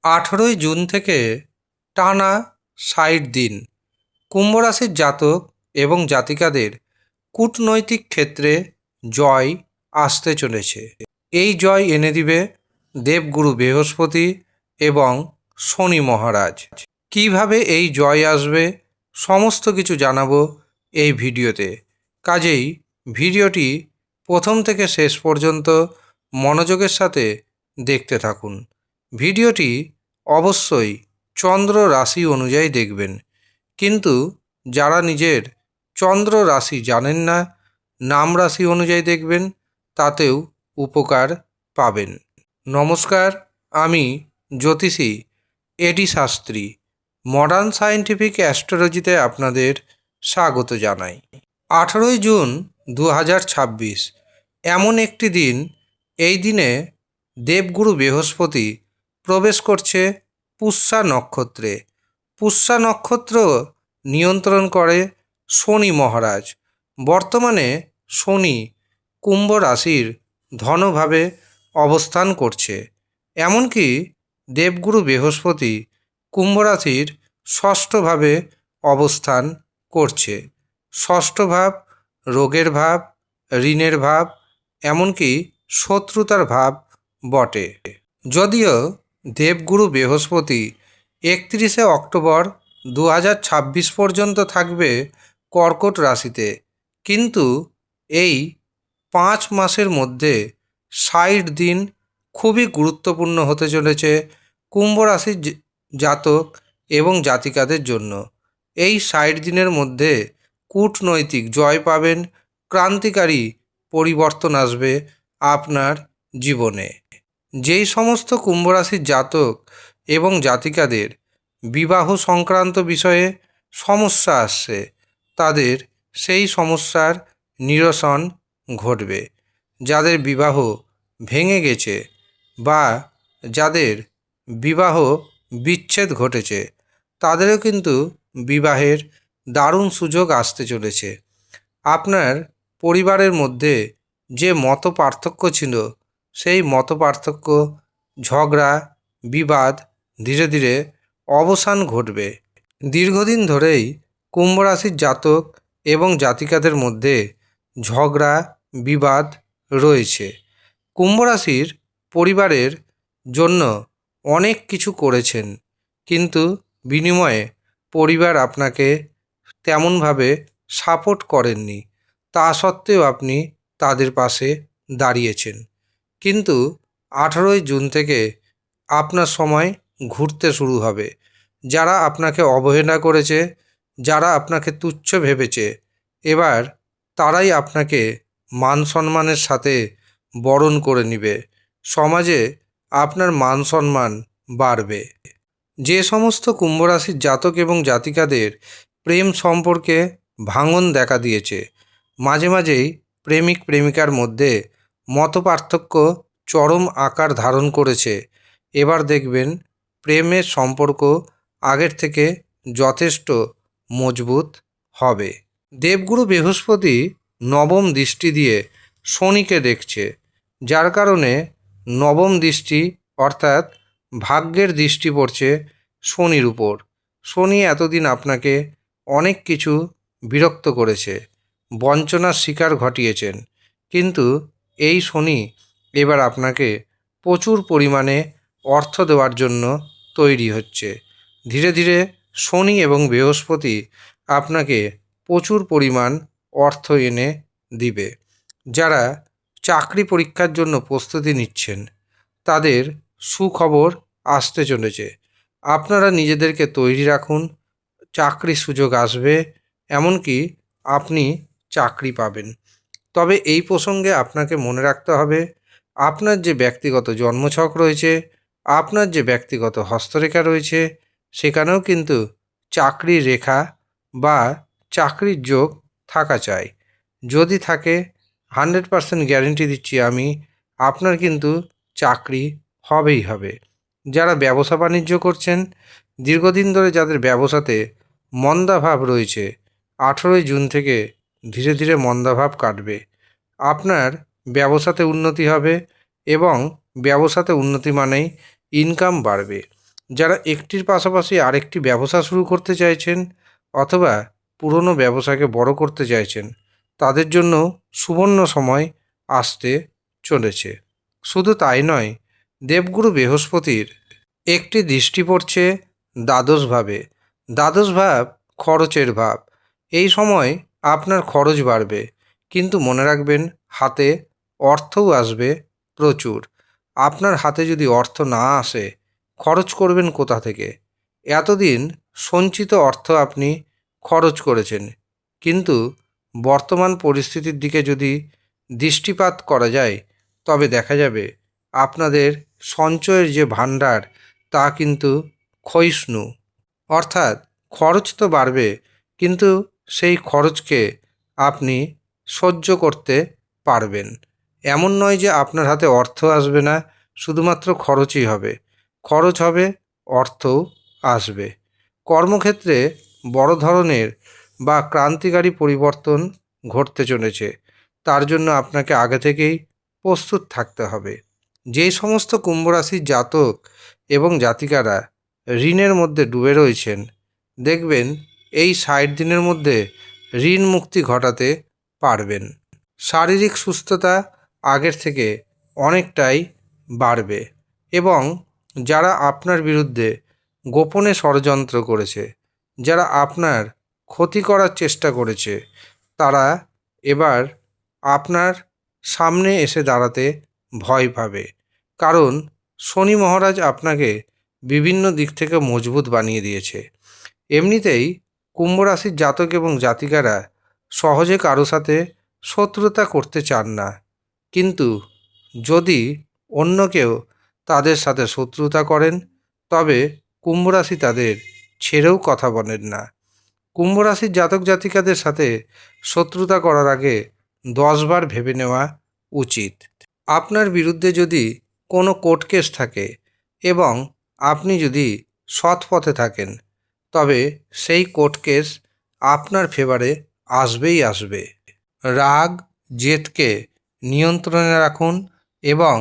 18ই June থেকে টানা ৬০ দিন কুম্ভ রাশির জাতক এবং জাতিকাদের কূটনৈতিক ক্ষেত্রে জয় আসতে চলেছে। এই জয় এনে দিবে দেবগুরু বৃহস্পতি এবং শনি মহারাজ। কিভাবে এই জয় আসবে সমস্ত কিছু জানাবো এই ভিডিওতে। কাজেই ভিডিওটি প্রথম থেকে শেষ পর্যন্ত মনোযোগের সাথে দেখতে থাকুন। ভিডিওটি অবশ্যই চন্দ্র রাশি অনুযায়ী দেখবেন, কিন্তু যারা নিজের চন্দ্র রাশি জানেন না, নাম রাশি অনুযায়ী দেখবেন, তাতেও উপকার পাবেন। নমস্কার, আমি জ্যোতিষী এডি শাস্ত্রী মডার্ন সায়েন্টিফিক অ্যাস্ট্রোলজিতে আপনাদের স্বাগত জানাই। 18ই জুন 2026 এমন একটি দিন, এই দিনে দেবগুরু বৃহস্পতি প্রবেশ করছে পুষ্যা নক্ষত্রে। পুষ্যা নক্ষত্র নিয়ন্ত্রণ করে শনি মহারাজ। বর্তমানে শনি কুম্ভ রাশির ধনভাবে অবস্থান করছে। এমনকি দেবগুরু বৃহস্পতি কুম্ভ রাশির ষষ্ঠভাবে অবস্থান করছে। ষষ্ঠ ভাব রোগের ভাব, ঋণের ভাব, এমনকি শত্রুতার ভাব বটে। যদিও দেবগুরু বৃহস্পতি 31শে অক্টোবর 2026 পর্যন্ত থাকবে কর্কট রাশিতে, কিন্তু এই 5 মাসের মধ্যে 60 দিন খুবই গুরুত্বপূর্ণ হতে চলেছে কুম্ভ রাশির জাতক এবং জাতিকাদের জন্য। এই 60 দিনের মধ্যে কূটনৈতিক জয় পাবেন, ক্রান্তিকারী পরিবর্তন আসবে আপনার জীবনে। যেই সমস্ত কুম্ভ রাশির জাতক এবং জাতিকাদের বিবাহ সংক্রান্ত বিষয়ে সমস্যা আসছে, তাদের সেই সমস্যার নিরসন ঘটবে। যাদের বিবাহ ভেঙে গেছে বা যাদের বিবাহ বিচ্ছেদ ঘটেছে, তাদেরও কিন্তু বিবাহের দারুণ সুযোগ আসতে চলেছে। আপনার পরিবারের মধ্যে যে মত পার্থক্য ছিল, সেই মত পার্থক্য, ঝগড়া, বিবাদ ধীরে ধীরে অবসান ঘটবে। দীর্ঘদিন ধরেই কুম্ভ রাশির জাতক এবং জাতিকাদের মধ্যে ঝগড়া, বিবাদ রয়েছে। কুম্ভ রাশির পরিবারের জন্য অনেক কিছু করেছেন, কিন্তু বিনিময়ে পরিবার আপনাকে তেমনভাবে সাপোর্ট করেননি। তা সত্ত্বেও আপনি তাদের পাশে দাঁড়িয়েছেন। কিন্তু 18ই জুন থেকে আপনার সময় ঘুরতে শুরু হবে। যারা আপনাকে অবহেলা করেছে, যারা আপনাকে তুচ্ছ ভেবেছে, এবার তারাই আপনাকে মান সম্মানের সাথে বরণ করে নেবে। সমাজে আপনার মান সম্মান বাড়বে। যে সমস্ত কুম্ভ রাশির জাতক এবং জাতিকাদের প্রেম সম্পর্কে ভাঙন দেখা দিয়েছে, মাঝে মাঝেই প্রেমিক প্রেমিকার মধ্যে মতপার্থক্য চরম আকার ধারণ করেছে, এবার দেখবেন প্রেমের সম্পর্ক আগের থেকে যথেষ্ট মজবুত হবে। দেবগুরু বৃহস্পতি নবম দৃষ্টি দিয়ে শনিকে দেখছে, যার কারণে নবম দৃষ্টি অর্থাৎ ভাগ্যের দৃষ্টি পড়ছে শনির উপর। শনি এতদিন আপনাকে অনেক কিছু বিরক্ত করেছে, বঞ্চনার শিকার ঘটিয়েছেন, কিন্তু এই শনি এবার আপনাকে প্রচুর পরিমাণে অর্থ দেওয়ার জন্য তৈরি হচ্ছে। ধীরে ধীরে শনি এবং বৃহস্পতি আপনাকে প্রচুর পরিমাণ অর্থ এনে দিবে। যারা চাকরি পরীক্ষার জন্য প্রস্তুতি নিচ্ছেন, তাদের সুখবর আসতে চলেছে। আপনারা নিজেদেরকে তৈরি রাখুন, চাকরির সুযোগ আসবে, এমনকি আপনি চাকরি পাবেন। তবে এই প্রসঙ্গে আপনাকে মনে রাখতে হবে, আপনার যে ব্যক্তিগত জন্মছক রয়েছে, আপনার যে ব্যক্তিগত হস্তরেখা রয়েছে, সেখানেও কিন্তু চাকরির রেখা বা চাকরির যোগ থাকা চাই। যদি থাকে 100% গ্যারেন্টি দিচ্ছি আমি, আপনার কিন্তু চাকরি হবেই হবে। যারা ব্যবসা বাণিজ্য করছেন, দীর্ঘদিন ধরে যাদের ব্যবসাতে মন্দাভাব রয়েছে, 18ই জুন থেকে ধীরে ধীরে মন্দাভাব কাটবে। আপনার ব্যবসাতে উন্নতি হবে এবং ব্যবসাতে উন্নতি মানেই ইনকাম বাড়বে। যারা একটির পাশাপাশি আরেকটি ব্যবসা শুরু করতে চাইছেন অথবা পুরনো ব্যবসাকে বড় করতে চাইছেন, তাদের জন্য সুবর্ণ সময় আসতে চলেছে। শুধু তাই নয়, দেবগুরু বৃহস্পতির একটি দৃষ্টি পড়ছে দ্বাদশ ভাবে। দ্বাদশ ভাব খরচের ভাব। এই সময় আপনার খরচ বাড়বে, কিন্তু মনে রাখবেন হাতে অর্থও আসবে প্রচুর। আপনার হাতে যদি অর্থ না আসে, খরচ করবেন কোথা থেকে? এতদিন সঞ্চিত অর্থ আপনি খরচ করেছেন, কিন্তু বর্তমান পরিস্থিতির দিকে যদি দৃষ্টিপাত করা যায়, তবে দেখা যাবে আপনাদের সঞ্চয়ের যে ভাণ্ডার তা কিন্তু ক্ষয়িষ্ণু। অর্থাৎ খরচ তো বাড়বে, কিন্তু সেই খরচকে আপনি সহ্য করতে পারবেন। এমন নয় যে আপনার হাতে অর্থ আসবে না, শুধুমাত্র খরচই হবে। খরচ হবে, অর্থও আসবে। কর্মক্ষেত্রে বড় ধরনের বা ক্রান্তিকারী পরিবর্তন ঘটতে চলেছে। তার জন্য আপনাকে আগে থেকেই প্রস্তুত থাকতে হবে। যেই সমস্ত কুম্ভ রাশির জাতক এবং জাতিকারা ঋণের মধ্যে ডুবে রয়েছেন, দেখবেন এই 60 দিনের মধ্যে ঋণ মুক্তি ঘটাতে পারবেন। শারীরিক সুস্থতা আগের থেকে অনেকটাই বাড়বে এবং যারা আপনার বিরুদ্ধে গোপনে ষড়যন্ত্র করেছে, যারা আপনার ক্ষতি করার চেষ্টা করেছে, তারা এবার আপনার সামনে এসে দাঁড়াতে ভয় পাবে। কারণ শনি মহারাজ আপনাকে বিভিন্ন দিক থেকে মজবুত বানিয়ে দিয়েছে। এমনিতেই কুম্ভ রাশির জাতক এবং জাতিকারা সহজে কারো সাথে শত্রুতা করতে চান না, কিন্তু যদি অন্য কেউ তাদের সাথে শত্রুতা করেন, তবে কুম্ভ রাশি তাদের ছেড়েও কথা বলেন না। কুম্ভ রাশির জাতক জাতিকাদের সাথে শত্রুতা করার আগে 10 বার ভেবে নেওয়া উচিত। আপনার বিরুদ্ধে যদি কোনো কোর্ট কেস থাকে এবং আপনি যদি সৎ পথে থাকেন, তবে সেই কোর্ট কেস আপনার ফেভারে আসবেই আসবে। রাগ জেদকে নিয়ন্ত্রণে রাখুন এবং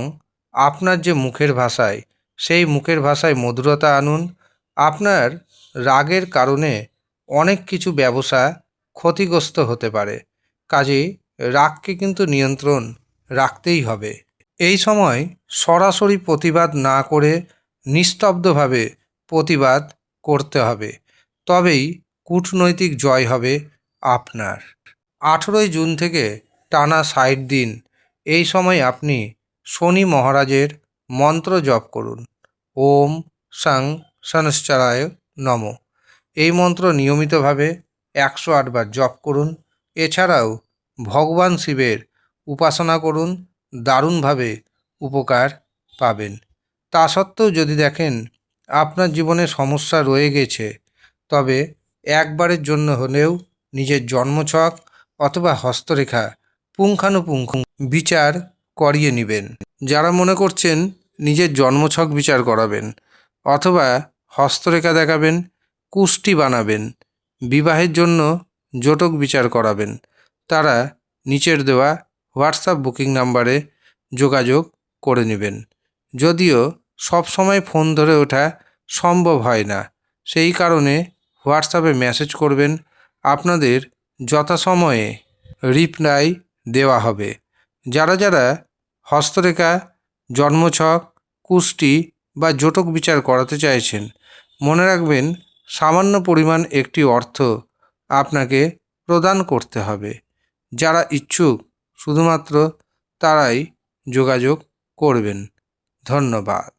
আপনার যে মুখের ভাষায়, সেই মুখের ভাষায় মধুরতা আনুন। আপনার রাগের কারণে অনেক কিছু ব্যবসা ক্ষতিগ্রস্ত হতে পারে, কাজেই রাগকে কিন্তু নিয়ন্ত্রণ রাখতেই হবে। এই সময় সরাসরি প্রতিবাদ না করে নিস্তব্ধভাবে প্রতিবাদ করতে হবে, তবেই কূটনৈতিক জয় হবে আপনার। 18 জুন থেকে টানা 60 দিন এই সময় আপনি শনি মহারাজের মন্ত্র জপ করুন। ওম সাং শনশ্চরায় নম। এই মন্ত্র নিয়মিতভাবে 108 বার জপ করুন। এছাড়াও ভগবান শিবের উপাসনা করুন, দারুণভাবে উপকার পাবেন। তা সত্ত্বেও যদি দেখেন আপনার জীবনে সমস্যা রয়ে গেছে, তবে একবারের জন্য হলেও নিজের জন্মছক অথবা হস্তরেখা পুঙ্খানুপুঙ্খ বিচার করিয়ে নেবেন। যারা মনে করছেন নিজের জন্মছক বিচার করাবেন অথবা হস্তরেখা দেখাবেন, কুষ্টি বানাবেন, বিবাহের জন্য জটক বিচার করাবেন, তারা নিচের দেওয়া হোয়াটসঅ্যাপ বুকিং নাম্বারে যোগাযোগ করে নেবেন। যদিও সব সময় ফোন ধরে ওঠা সম্ভব হয় না, সেই কারণে হোয়াটসঅ্যাপে মেসেজ করবেন, আপনাদের যথাসময়ে রিপ্লাই দেওয়া হবে। যারা যারা হস্তরেখা, জন্মছক, কুষ্টি বা জটক বিচার করাতে চাইছেন, মনে রাখবেন সামান্য পরিমাণ একটি অর্থ আপনাকে প্রদান করতে হবে। যারা ইচ্ছুক শুধুমাত্র তারাই যোগাযোগ করবেন। ধন্যবাদ।